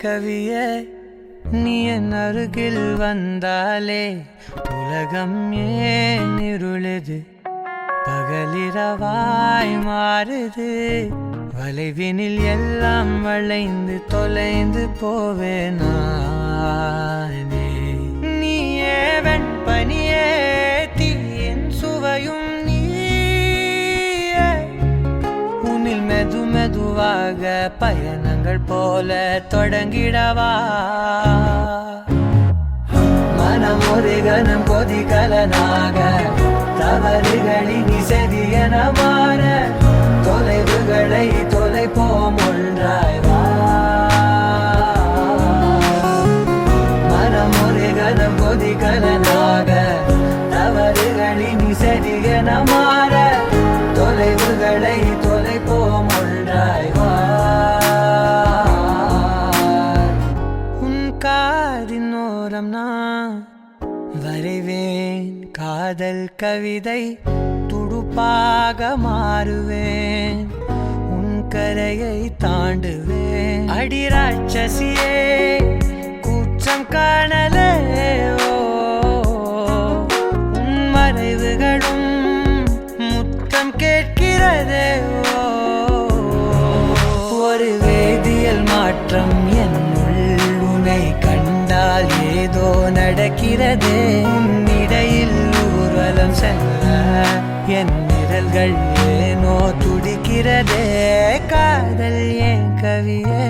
கவியே நீ என் அருகில் வந்தாலே உலகம் ஏன் இருளுது பகலிரவாய் மாறுது வளைவினில் எல்லாம் வளைந்து தொலைந்து போவேனானே நீயே வெண்பனியே தீயின் சுவையும் நீயே உன்னில் மெது மெதுவாக பயணங்கள் போல தொடங்கிடவா மனம் ஒரு கணம் கொதிகலனாக தவறுகளின் இசையன மாற தொலைவுகளை தொலைப்போம் ஒன்றாய் வா மனம் ஒரு கணம் கொதிகலனாக தவறுகளின் இசையன மாற தொலைவுகளை தொலைப்போம் ஒன்றாய் வா உன் காதின் ஓரம் நான் வரைவேன் காதல் கவிதை துடுப்பாக மாறுவேன் உன் கரையை தாண்டுவேன் அடி ராட்சசியே கூச்சம் காணலே உன் மறைவுகளும் முத்தம் கேட்கிறதே ஒரு வேதியியல் மாற்றம் என்னுள் உன்னை கண்டால் ஏதோ நடக்கிறதே இடையில் ஊர்வலம் செல்ல என் நிழல்கள் ஏனோ துடிக்கிறதே காதல் ஏன் கவியே